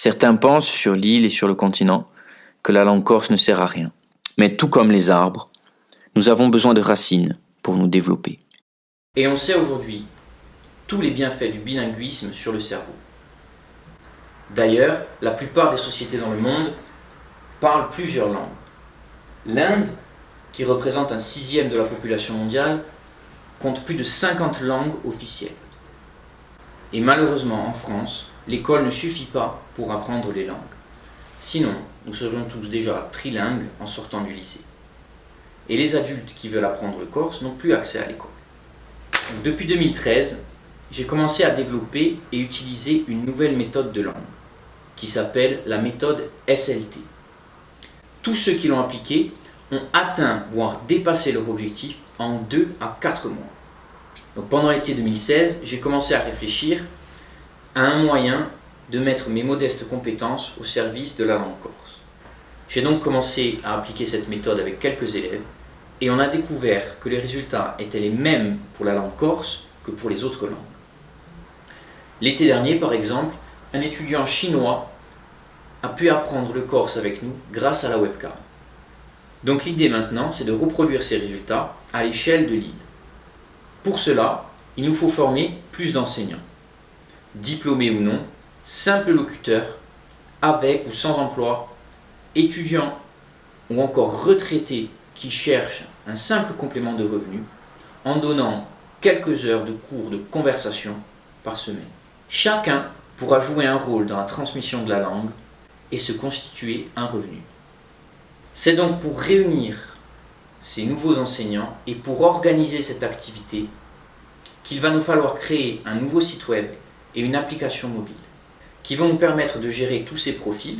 Certains pensent sur l'île et sur le continent que la langue corse ne sert à rien. Mais tout comme les arbres, nous avons besoin de racines pour nous développer. Et on sait aujourd'hui tous les bienfaits du bilinguisme sur le cerveau. D'ailleurs, la plupart des sociétés dans le monde parlent plusieurs langues. L'Inde, qui représente un sixième de la population mondiale, compte plus de 50 langues officielles. Et malheureusement, en France, l'école ne suffit pas pour apprendre les langues. Sinon, nous serions tous déjà trilingues en sortant du lycée. Et les adultes qui veulent apprendre le corse n'ont plus accès à l'école. Donc, depuis 2013, j'ai commencé à développer et utiliser une nouvelle méthode de langue, qui s'appelle la méthode SLT. Tous ceux qui l'ont appliquée ont atteint, voire dépassé leur objectif en 2 à 4 mois. Donc pendant l'été 2016, j'ai commencé à réfléchir à un moyen de mettre mes modestes compétences au service de la langue corse. J'ai donc commencé à appliquer cette méthode avec quelques élèves et on a découvert que les résultats étaient les mêmes pour la langue corse que pour les autres langues. L'été dernier, par exemple, un étudiant chinois a pu apprendre le corse avec nous grâce à la webcam. Donc l'idée maintenant, c'est de reproduire ces résultats à l'échelle de l'île. Pour cela, il nous faut former plus d'enseignants. Diplômés ou non, simples locuteurs, avec ou sans emploi, étudiants ou encore retraités qui cherchent un simple complément de revenu en donnant quelques heures de cours de conversation par semaine. Chacun pourra jouer un rôle dans la transmission de la langue et se constituer un revenu. C'est donc pour réunir ces nouveaux enseignants et pour organiser cette activité qu'il va nous falloir créer un nouveau site web et une application mobile qui vont nous permettre de gérer tous ces profils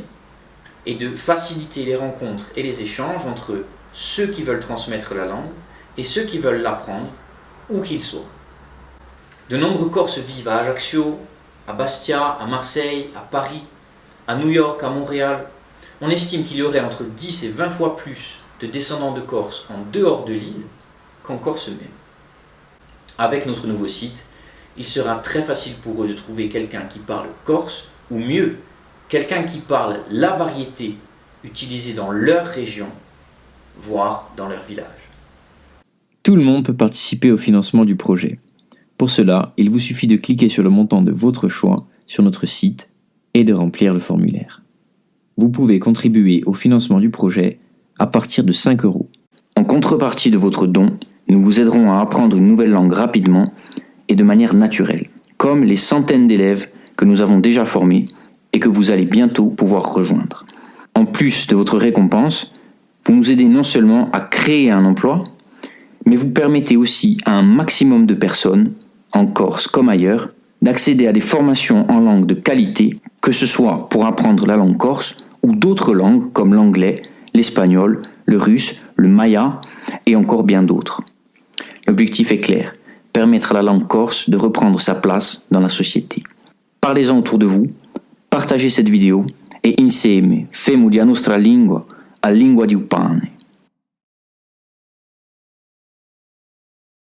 et de faciliter les rencontres et les échanges entre ceux qui veulent transmettre la langue et ceux qui veulent l'apprendre, où qu'ils soient. De nombreux Corses vivent à Ajaccio, à Bastia, à Marseille, à Paris, à New York, à Montréal. On estime qu'il y aurait entre 10 et 20 fois plus de descendants de Corse en dehors de l'île qu'en Corse même. Avec notre nouveau site, il sera très facile pour eux de trouver quelqu'un qui parle corse, ou mieux, quelqu'un qui parle la variété utilisée dans leur région, voire dans leur village. Tout le monde peut participer au financement du projet. Pour cela, il vous suffit de cliquer sur le montant de votre choix sur notre site et de remplir le formulaire. Vous pouvez contribuer au financement du projet à partir de 5 €. En contrepartie de votre don, nous vous aiderons à apprendre une nouvelle langue rapidement et de manière naturelle, comme les centaines d'élèves que nous avons déjà formés et que vous allez bientôt pouvoir rejoindre. En plus de votre récompense, vous nous aidez non seulement à créer un emploi, mais vous permettez aussi à un maximum de personnes, en Corse comme ailleurs, d'accéder à des formations en langue de qualité, que ce soit pour apprendre la langue corse ou d'autres langues comme l'anglais, l'espagnol, le russe, le maya et encore bien d'autres. L'objectif est clair, permettre à la langue corse de reprendre sa place dans la société. Parlez-en autour de vous, partagez cette vidéo et insieme femo la nostra lingua a lingua di pane.